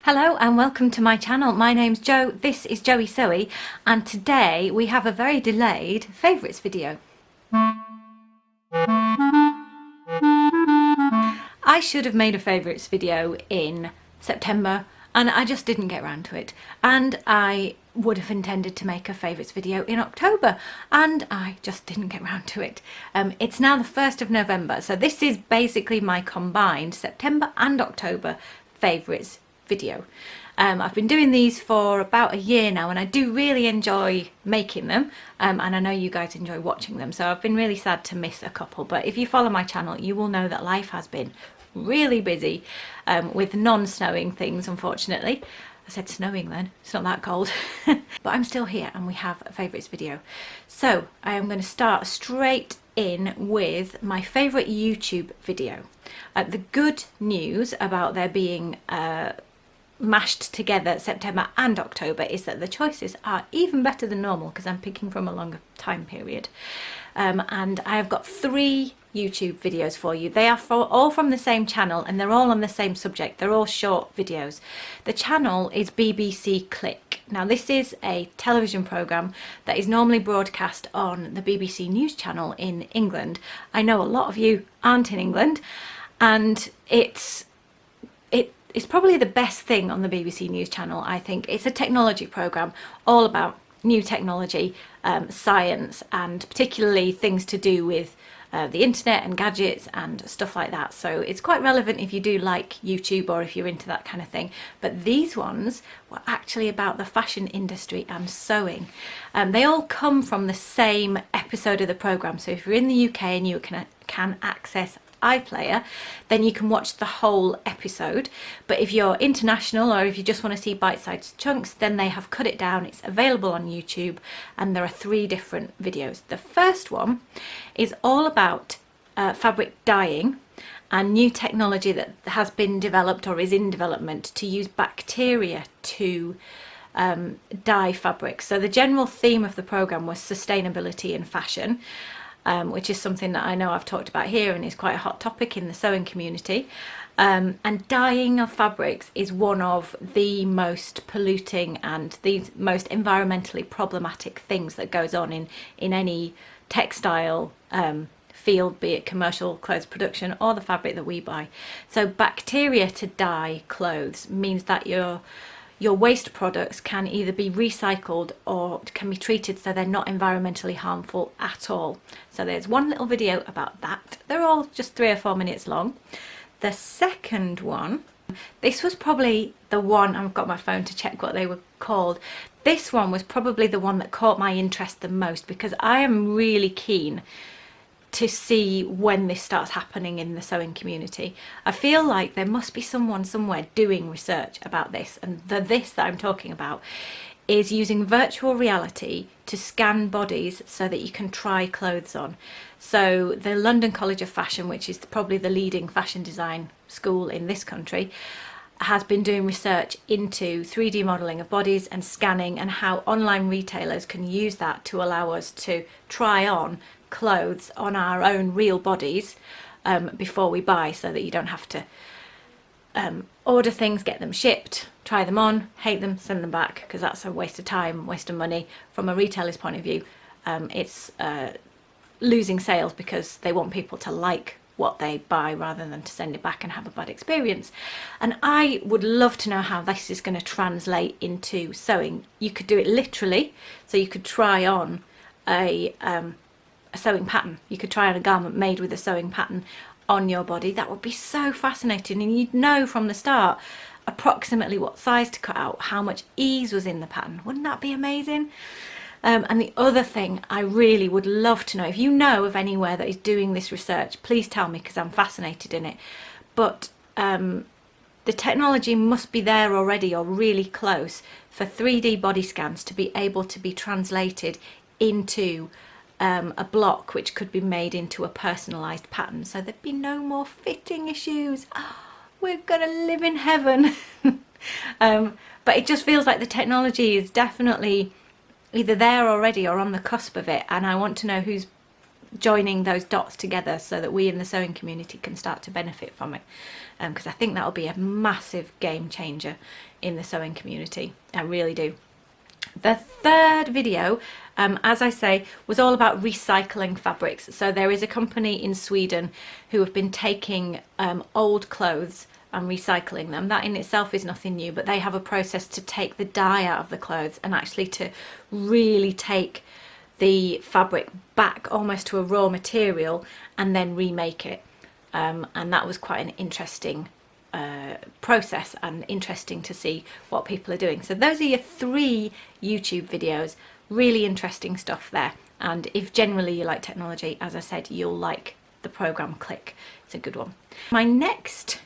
Hello and welcome to my channel. My name's Jo, this is Joey Sewy, and today we have a very delayed favourites video. I should have made a favourites video in September and I just didn't get around to it, and I would have intended to make a favourites video in October and I just didn't get around to it. It's now the 1st of November, so this is basically my combined September and October favourites video. I've been doing these for about a year now and I do really enjoy making them, and I know you guys enjoy watching them, so I've been really sad to miss a couple, but if you follow my channel you will know that life has been really busy with non-snowing things, unfortunately. I said snowing then, it's not that cold. But I'm still here and we have a favourites video. So I am going to start straight in with my favourite YouTube video. The good news about there being mashed together September and October is that the choices are even better than normal because I'm picking from a longer time period. And I have got 3 YouTube videos for you. They are all from the same channel and they're all on the same subject. They're all short videos. The channel is BBC Click. Now this is a television programme that is normally broadcast on the BBC News channel in England. I know a lot of you aren't in England, and it's probably the best thing on the BBC News channel, I think. It's a technology programme all about new technology, science, and particularly things to do with the internet and gadgets and stuff like that. So it's quite relevant if you do like YouTube or if you're into that kind of thing. But these ones were actually about the fashion industry and sewing. They all come from the same episode of the programme. So if you're in the UK and you can access iPlayer, then you can watch the whole episode. But if you're international or if you just want to see bite-sized chunks, then they have cut it down. It's available on YouTube and there are 3 different videos. The first one is all about fabric dyeing and new technology that has been developed or is in development to use bacteria to dye fabrics. So the general theme of the programme was sustainability in fashion, which is something that I know I've talked about here and is quite a hot topic in the sewing community. And dyeing of fabrics is one of the most polluting and the most environmentally problematic things that goes on in any textile field, be it commercial clothes production or the fabric that we buy. So bacteria to dye clothes means that your waste products can either be recycled or can be treated so they're not environmentally harmful at all. So there's one little video about that. They're all just 3 or 4 minutes long. The second one, this was probably the one, I've got my phone to check what they were called. This one was probably the one that caught my interest the most because I am really keen to see when this starts happening in the sewing community. I feel like there must be someone somewhere doing research about this, and this that I'm talking about is using virtual reality to scan bodies so that you can try clothes on. So the London College of Fashion, which is probably the leading fashion design school in this country, has been doing research into 3D modelling of bodies and scanning, and how online retailers can use that to allow us to try on clothes on our own real bodies before we buy, so that you don't have to order things, get them shipped, try them on, hate them, send them back, because that's a waste of time, waste of money. From a retailer's point of view, it's losing sales because they want people to like what they buy rather than to send it back and have a bad experience. And I would love to know how this is going to translate into sewing. You could do it literally, so you could try on a sewing pattern. You could try on a garment made with a sewing pattern on your body. That would be so fascinating, and you'd know from the start approximately what size to cut out, how much ease was in the pattern. Wouldn't that be amazing? And the other thing I really would love to know, if you know of anywhere that is doing this research, please tell me because I'm fascinated in it. But the technology must be there already or really close for 3D body scans to be able to be translated into a block which could be made into a personalised pattern, so there'd be no more fitting issues. Oh, we're gonna live in heaven. But it just feels like the technology is definitely either there already or on the cusp of it, and I want to know who's joining those dots together so that we in the sewing community can start to benefit from it, because I think that'll be a massive game changer in the sewing community. I really do. The third video, as I say, was all about recycling fabrics. So there is a company in Sweden who have been taking old clothes and recycling them. That in itself is nothing new, but they have a process to take the dye out of the clothes and actually to really take the fabric back almost to a raw material and then remake it. And that was quite an interesting process, and interesting to see what people are doing. So those are your 3 YouTube videos. Really interesting stuff there. And if generally you like technology, as I said, you'll like the program Click. It's a good one. My next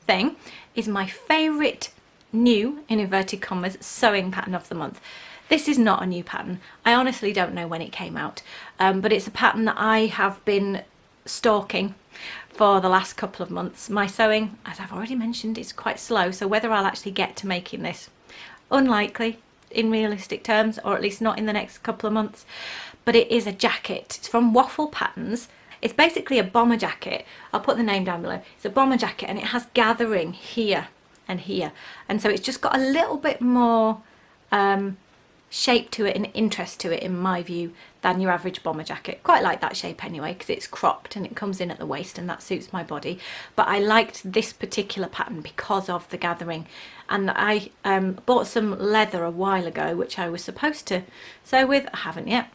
thing is my favourite new, in inverted commas, sewing pattern of the month. This is not a new pattern. I honestly don't know when it came out, but it's a pattern that I have been stalking for the last couple of months. My sewing, as I've already mentioned, is quite slow, so whether I'll actually get to making this, unlikely in realistic terms, or at least not in the next couple of months. But it is a jacket. It's from Waffle Patterns. It's basically a bomber jacket. I'll put the name down below. It's a bomber jacket, and it has gathering here and here, and so it's just got a little bit more shape to it and interest to it, in my view, than your average bomber jacket. Quite like that shape anyway, because it's cropped and it comes in at the waist, and that suits my body. But I liked this particular pattern because of the gathering, and I bought some leather a while ago which I was supposed to sew with. I haven't yet.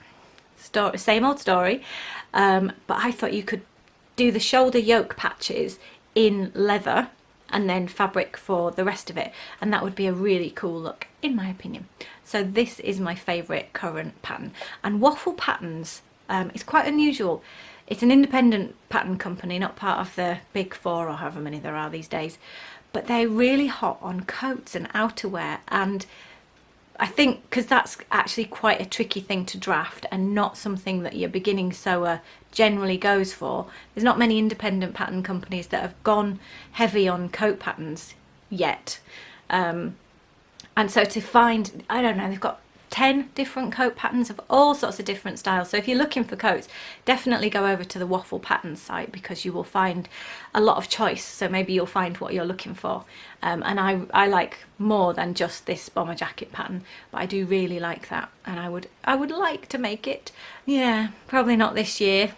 Same old story. But I thought you could do the shoulder yoke patches in leather and then fabric for the rest of it, and that would be a really cool look, in my opinion. So this is my favourite current pattern, and Waffle Patterns is quite unusual. It's an independent pattern company, not part of the big 4 or however many there are these days, but they're really hot on coats and outerwear, and I think because that's actually quite a tricky thing to draft and not something that your beginning sewer generally goes for. There's not many independent pattern companies that have gone heavy on coat patterns yet. And so to find, I don't know, they've got 10 different coat patterns of all sorts of different styles. So if you're looking for coats, definitely go over to the Waffle Patterns site, because you will find a lot of choice. So maybe you'll find what you're looking for. And I like more than just this bomber jacket pattern, but I do really like that, and I would like to make it. Yeah, probably not this year,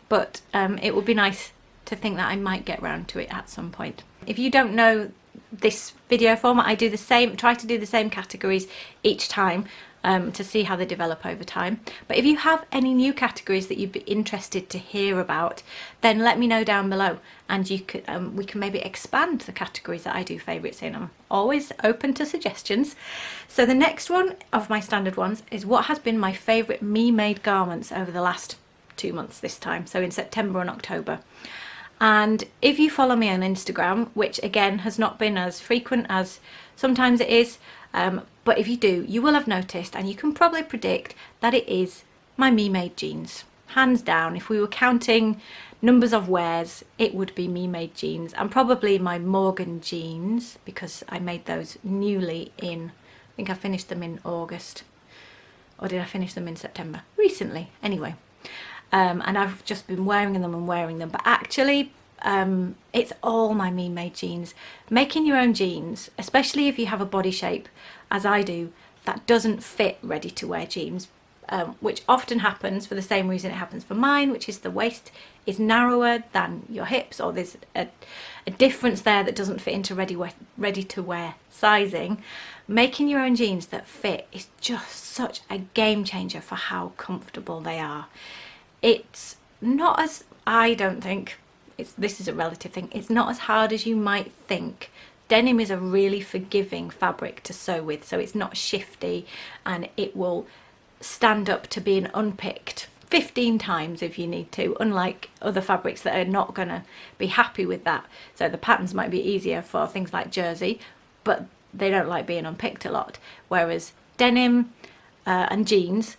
but it would be nice to think that I might get round to it at some point. If you don't know this video format, I do the same, try to do the same categories each time to see how they develop over time. But if you have any new categories that you'd be interested to hear about, then let me know down below, and you could we can maybe expand the categories that I do favourites in. I'm always open to suggestions. So the next one of my standard ones is what has been my favourite me-made garments over the last 2 months this time, so in September and October. And if you follow me on Instagram, which again has not been as frequent as sometimes it is, but if you do, you will have noticed, and you can probably predict, that it is my me-made jeans. Hands down, if we were counting numbers of wears, it would be me-made jeans, and probably my Morgan jeans, because I made those newly in, I think I finished them in August, or did I finish them in September? Recently, anyway. And I've just been wearing them and wearing them, but actually it's all my me-made jeans. Making your own jeans, especially if you have a body shape, as I do, that doesn't fit ready-to-wear jeans, which often happens for the same reason it happens for mine, which is the waist is narrower than your hips, or there's a difference there that doesn't fit into ready-to-wear sizing. Making your own jeans that fit is just such a game changer for how comfortable they are. It's not as, I don't think, this is a relative thing, it's not as hard as you might think. Denim is a really forgiving fabric to sew with, so it's not shifty, and it will stand up to being unpicked 15 times if you need to, unlike other fabrics that are not going to be happy with that. So the patterns might be easier for things like jersey, but they don't like being unpicked a lot, whereas denim and jeans,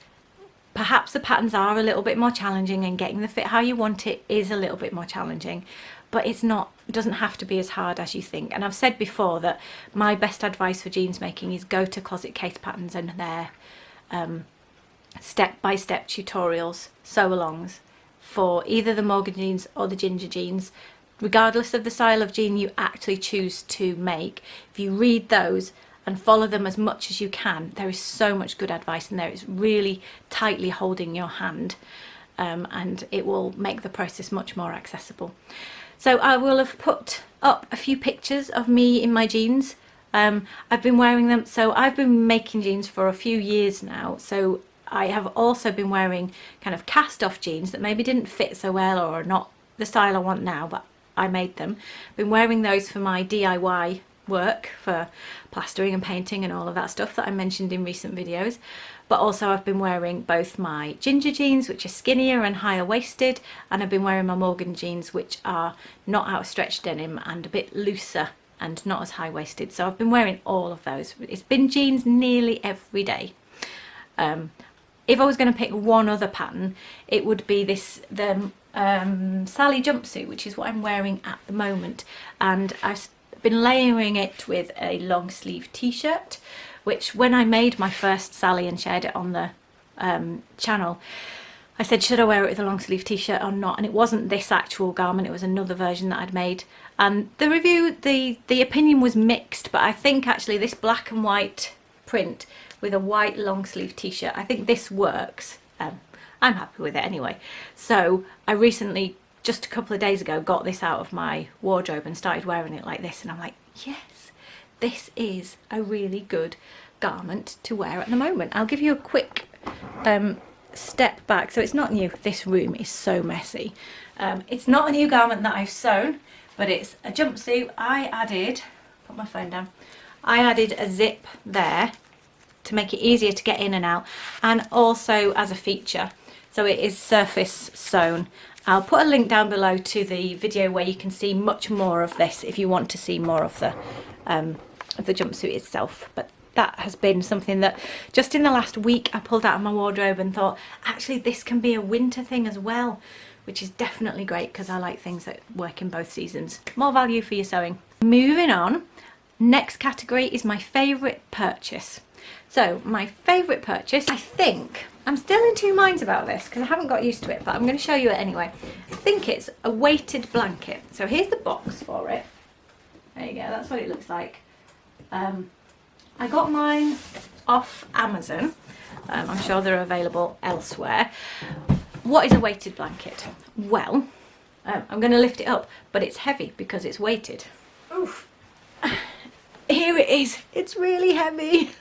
perhaps the patterns are a little bit more challenging, and getting the fit how you want it is a little bit more challenging, but it doesn't have to be as hard as you think. And I've said before that my best advice for jeans making is go to Closet Case Patterns and their step-by-step tutorials, sew-alongs. for either the Morgan jeans or the Ginger jeans, regardless of the style of jean you actually choose to make. If you read those and follow them as much as you can, there is so much good advice in there. It's really tightly holding your hand, and it will make the process much more accessible. So I will have put up a few pictures of me in my jeans. I've been wearing them, so I've been making jeans for a few years now, so I have also been wearing kind of cast off jeans that maybe didn't fit so well or are not the style I want now, but I made them. Been wearing those for my DIY work, for plastering and painting and all of that stuff that I mentioned in recent videos. But also I've been wearing both my Ginger jeans, which are skinnier and higher waisted, and I've been wearing my Morgan jeans, which are not out of stretch denim and a bit looser and not as high waisted. So I've been wearing all of those. It's been jeans nearly every day. If I was going to pick one other pattern, it would be the Sally jumpsuit, which is what I'm wearing at the moment, and I've been layering it with a long sleeve t-shirt, which when I made my first Sally and shared it on the channel, I said, should I wear it with a long sleeve t-shirt or not? And it wasn't this actual garment, it was another version that I'd made. And the review, the opinion was mixed, but I think actually this black and white print with a white long sleeve t-shirt, I think this works. I'm happy with it anyway. So I recently, just a couple of days ago, got this out of my wardrobe and started wearing it like this, and I'm like, yes, this is a really good garment to wear at the moment. I'll give you a quick step back. So it's not new. This room is so messy. It's not a new garment that I've sewn, but it's a jumpsuit. I added, put my phone down, I added a zip there to make it easier to get in and out, and also as a feature. So it is surface sewn. I'll put a link down below to the video where you can see much more of this if you want to see more of the jumpsuit itself. But that has been something that just in the last week I pulled out of my wardrobe and thought, actually this can be a winter thing as well, which is definitely great because I like things that work in both seasons. More value for your sewing. Moving on, next category is my favourite purchase. So my favourite purchase, I think, I'm still in two minds about this because I haven't got used to it, but I'm going to show you it anyway. I think it's a weighted blanket. So here's the box for it. There you go, that's what it looks like. I got mine off Amazon. I'm sure they're available elsewhere. What is a weighted blanket? Well, I'm going to lift it up, but it's heavy because it's weighted. Oof. Here it is. It's really heavy.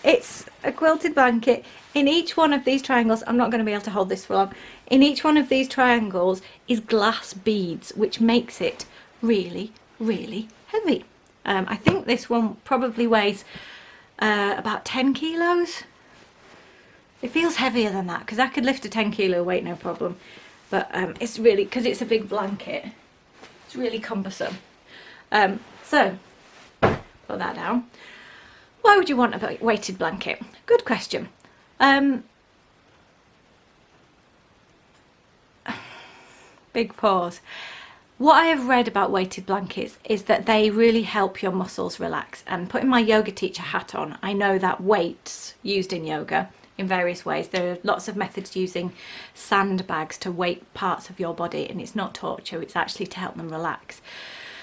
It's a quilted blanket. In each one of these triangles, I'm not going to be able to hold this for long. In each one of these triangles is glass beads, which makes it really, really heavy. I think this one probably weighs about 10 kilos. It feels heavier than that because I could lift a 10 kilo weight no problem. But it's really, because it's a big blanket, it's really cumbersome. So, put that down. Why would you want a weighted blanket? Good question. Big pause. What I have read about weighted blankets is that they really help your muscles relax. And putting my yoga teacher hat on, I know that weights used in yoga in various ways. There are lots of methods using sandbags to weight parts of your body, and it's not torture, it's actually to help them relax.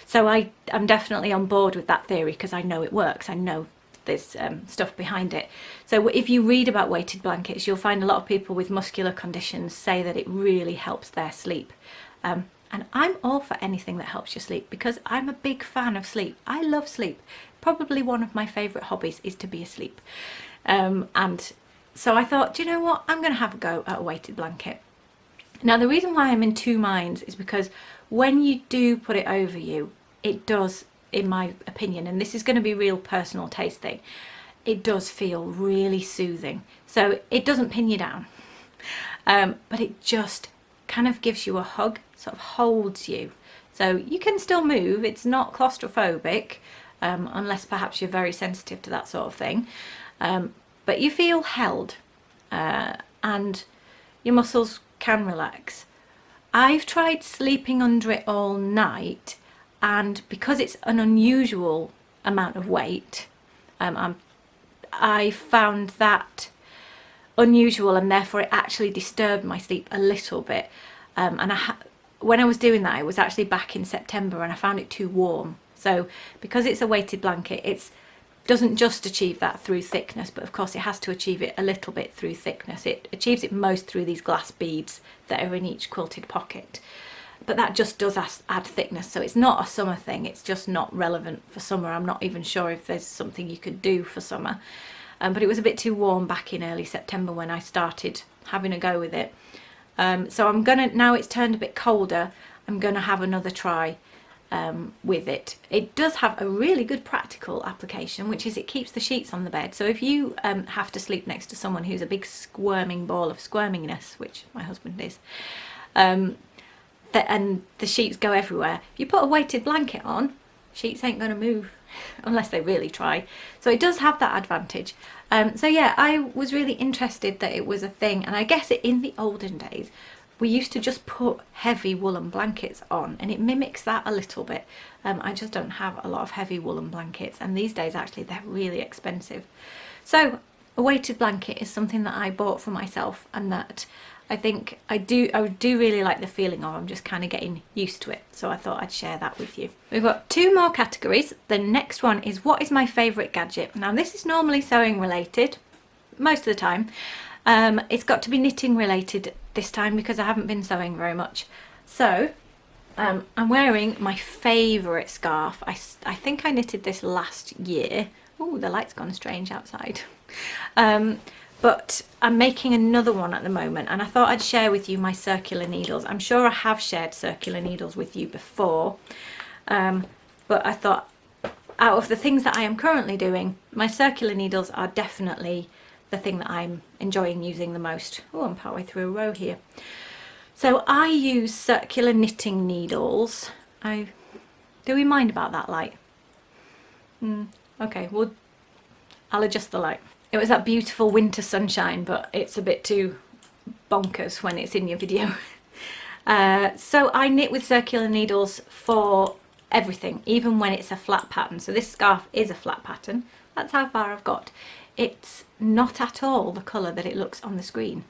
So I'm definitely on board with that theory because I know it works. I know there's stuff behind it. So if you read about weighted blankets, you'll find a lot of people with muscular conditions say that it really helps their sleep. And I'm all for anything that helps you sleep because I'm a big fan of sleep. I love sleep. Probably one of my favourite hobbies is to be asleep. And so I thought, do you know what? I'm going to have a go at a weighted blanket. Now, the reason why I'm in two minds is because when you do put it over you, it does, in my opinion, and this is going to be real personal taste thing, it does feel really soothing. So it doesn't pin you down, but it just kind of gives you a hug, sort of holds you. So you can still move, it's not claustrophobic, unless perhaps you're very sensitive to that sort of thing. But you feel held, and your muscles can relax. I've tried sleeping under it all night, and because it's an unusual amount of weight, I found that unusual, and therefore it actually disturbed my sleep a little bit. And when I was doing that, it was actually back in September, and I found it too warm. So because it's a weighted blanket, it doesn't just achieve that through thickness, but of course it has to achieve it a little bit through thickness. It achieves it most through these glass beads that are in each quilted pocket. But that just does add thickness, so it's not a summer thing. It's just not relevant for summer. I'm not even sure if there's something you could do for summer. But it was a bit too warm back in early September when I started having a go with it. So I'm gonna, now it's turned a bit colder, I'm gonna have another try with it. It does have a really good practical application, which is it keeps the sheets on the bed. So if you have to sleep next to someone who's a big squirming ball of squirmingness, which my husband is, and the sheets go everywhere, if you put a weighted blanket on, sheets ain't going to move unless they really try. So it does have that advantage. So yeah, I was really interested that it was a thing, and I guess in the olden days we used to just put heavy woolen blankets on, and it mimics that a little bit. I just don't have a lot of heavy woolen blankets, and these days actually they're really expensive. So a weighted blanket is something that I bought for myself, and that I think I do really like the feeling of. I'm just kind of getting used to it, so I thought I'd share that with you. We've got 2 more categories. The next one is what is my favourite gadget. Now this is normally sewing related most of the time. It's got to be knitting related this time because I haven't been sewing very much. So I'm wearing my favourite scarf. I think I knitted this last year. Oh, the light's gone strange outside. But I'm making another one at the moment, and I thought I'd share with you my circular needles. I'm sure I have shared circular needles with you before, but I thought out of the things that I am currently doing, my circular needles are definitely the thing that I'm enjoying using the most. Oh, I'm partway through a row here. So I use circular knitting needles. Do we mind about that light? Okay, well, I'll adjust the light. It was that beautiful winter sunshine, but it's a bit too bonkers when it's in your video. So I knit with circular needles for everything, even when it's a flat pattern. So this scarf is a flat pattern. That's how far I've got. It's not at all the colour that it looks on the screen.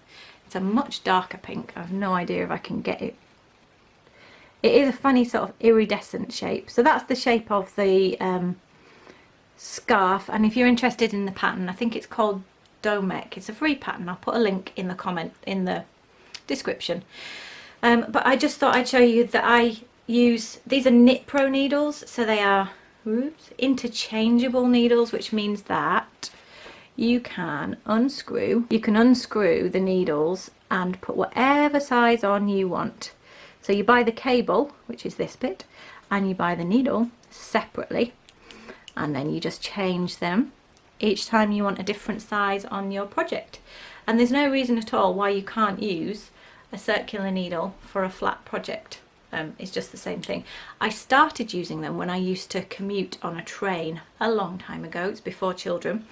It's a much darker pink. I have no idea if I can get it. It is a funny sort of iridescent shape. So that's the shape of the scarf, and if you're interested in the pattern, I think it's called Domek. It's a free pattern. I'll put a link in the description. But I just thought I'd show you that I use, these are Knit Pro needles, so they are interchangeable needles, which means that you can unscrew the needles and put whatever size on you want. So you buy the cable, which is this bit, and you buy the needle separately, and then you just change them each time you want a different size on your project. And there's no reason at all why you can't use a circular needle for a flat project. It's just the same thing. I started using them when I used to commute on a train a long time ago. It's before children.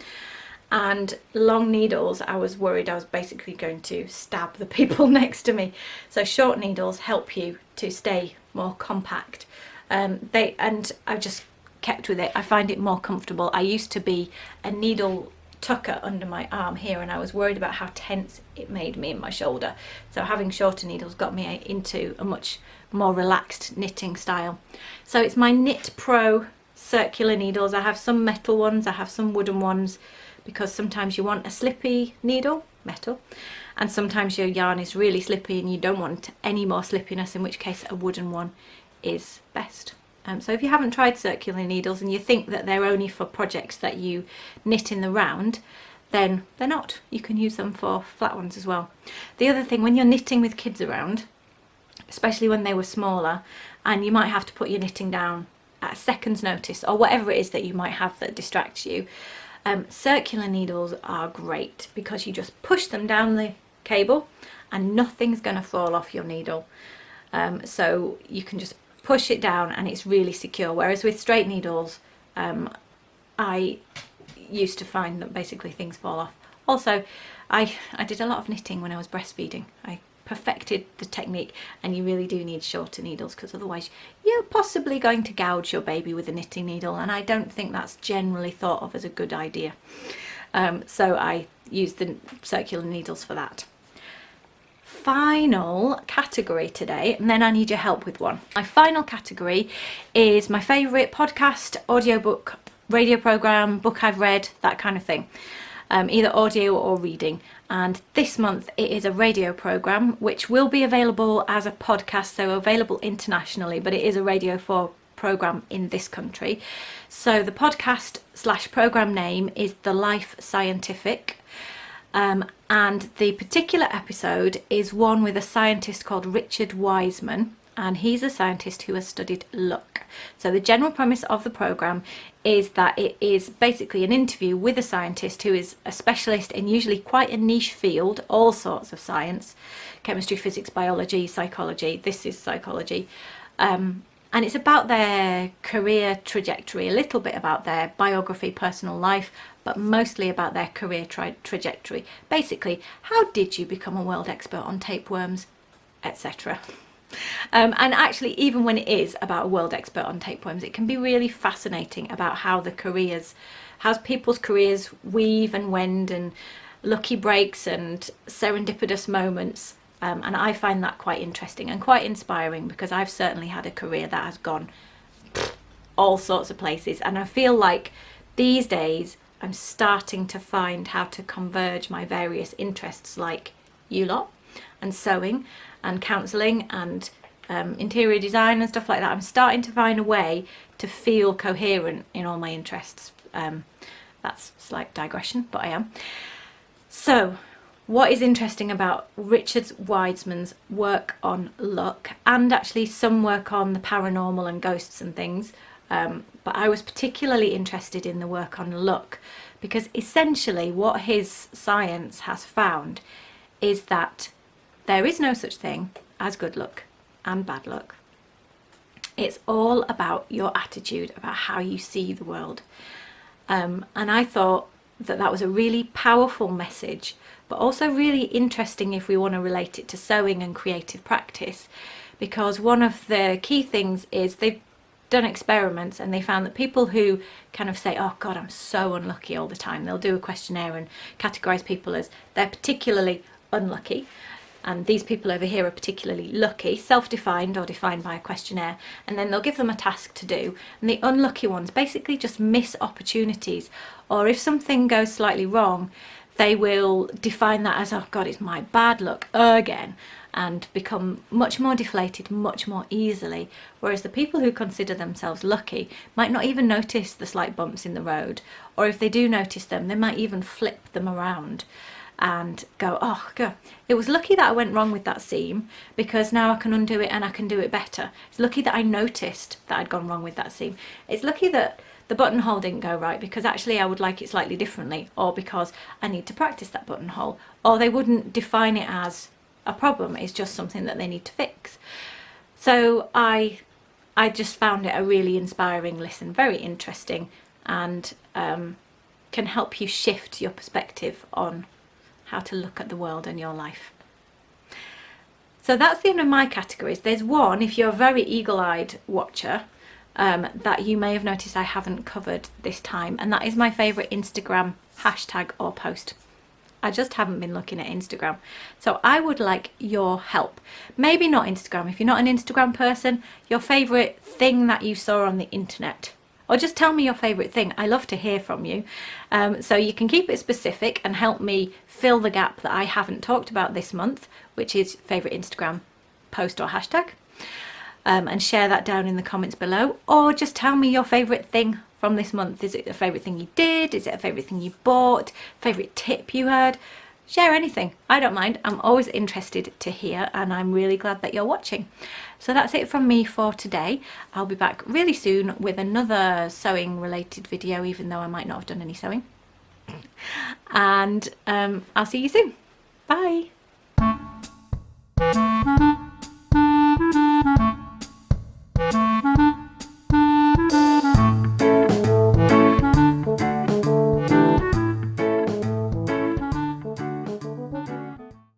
And long needles, I was worried I was basically going to stab the people next to me. So short needles help you to stay more compact. And I've just kept with it. I find it more comfortable. I used to be a needle tucker under my arm here, and I was worried about how tense it made me in my shoulder. So having shorter needles got me into a much more relaxed knitting style. So it's my Knit Pro circular needles. I have some metal ones, I have some wooden ones, because sometimes you want a slippy needle, metal, and sometimes your yarn is really slippy and you don't want any more slippiness, in which case a wooden one is best. So if you haven't tried circular needles and you think that they're only for projects that you knit in the round, then they're not. You can use them for flat ones as well. The other thing, when you're knitting with kids around, especially when they were smaller, and you might have to put your knitting down at a second's notice, or whatever it is that you might have that distracts you, circular needles are great because you just push them down the cable and nothing's going to fall off your needle. So you can just push it down and it's really secure, whereas with straight needles I used to find that basically things fall off. Also, I did a lot of knitting when I was breastfeeding. I perfected the technique, and you really do need shorter needles because otherwise you're possibly going to gouge your baby with a knitting needle, and I don't think that's generally thought of as a good idea. So I used the circular needles for that. Final category today, and then I need your help with one. My final category is my favourite podcast, audiobook, radio programme, book I've read, that kind of thing. Either audio or reading. And this month it is a radio programme which will be available as a podcast, so available internationally, but it is a Radio 4 programme in this country. So the podcast / programme name is The Life Scientific. And the particular episode is one with a scientist called Richard Wiseman, and he's a scientist who has studied luck. So the general premise of the programme is that it is basically an interview with a scientist who is a specialist in usually quite a niche field, all sorts of science, chemistry, physics, biology, psychology. This is psychology. And it's about their career trajectory, a little bit about their biography, personal life, but mostly about their career trajectory. Basically, how did you become a world expert on tapeworms, etc. And actually, even when it is about a world expert on tapeworms, it can be really fascinating about how people's careers weave and wend, and lucky breaks and serendipitous moments. And I find that quite interesting and quite inspiring, because I've certainly had a career that has gone all sorts of places, and I feel like these days I'm starting to find how to converge my various interests, like you lot, and sewing and counselling and interior design and stuff like that. I'm starting to find a way to feel coherent in all my interests. That's a slight digression, but I am. So what is interesting about Richard Wiseman's work on luck, and actually some work on the paranormal and ghosts and things, but I was particularly interested in the work on luck, because essentially what his science has found is that there is no such thing as good luck and bad luck. It's all about your attitude, about how you see the world. And I thought that was a really powerful message, but also really interesting if we want to relate it to sewing and creative practice, because one of the key things is they've done experiments and they found that people who kind of say, oh God, I'm so unlucky all the time, they'll do a questionnaire and categorize people as they're particularly unlucky, and these people over here are particularly lucky, self-defined or defined by a questionnaire, and then they'll give them a task to do, and the unlucky ones basically just miss opportunities, or if something goes slightly wrong, they will define that as, oh God, it's my bad luck again, and become much more deflated much more easily. Whereas the people who consider themselves lucky might not even notice the slight bumps in the road, or if they do notice them, they might even flip them around and go, oh God, it was lucky that I went wrong with that seam, because now I can undo it and I can do it better. It's lucky that I noticed that I'd gone wrong with that seam. It's lucky that the buttonhole didn't go right, because actually I would like it slightly differently, or because I need to practice that buttonhole. Or they wouldn't define it as a problem, it's just something that they need to fix. So I just found it a really inspiring listen, very interesting, and can help you shift your perspective on how to look at the world and your life. So that's the end of my categories. There's one, if you're a very eagle-eyed watcher, that you may have noticed I haven't covered this time, and that is my favourite Instagram hashtag or post. I just haven't been looking at Instagram, so I would like your help. Maybe not Instagram, if you're not an Instagram person, your favourite thing that you saw on the internet, or just tell me your favourite thing. I love to hear from you. So you can keep it specific and help me fill the gap that I haven't talked about this month, which is favourite Instagram post or hashtag. And share that down in the comments below, or just tell me your favourite thing from this month. Is it a favourite thing you did? Is it a favourite thing you bought? Favourite tip you heard? Share anything, I don't mind. I'm always interested to hear, and I'm really glad that you're watching. So that's it from me for today. I'll be back really soon with another sewing related video, even though I might not have done any sewing. And I'll see you soon. Bye.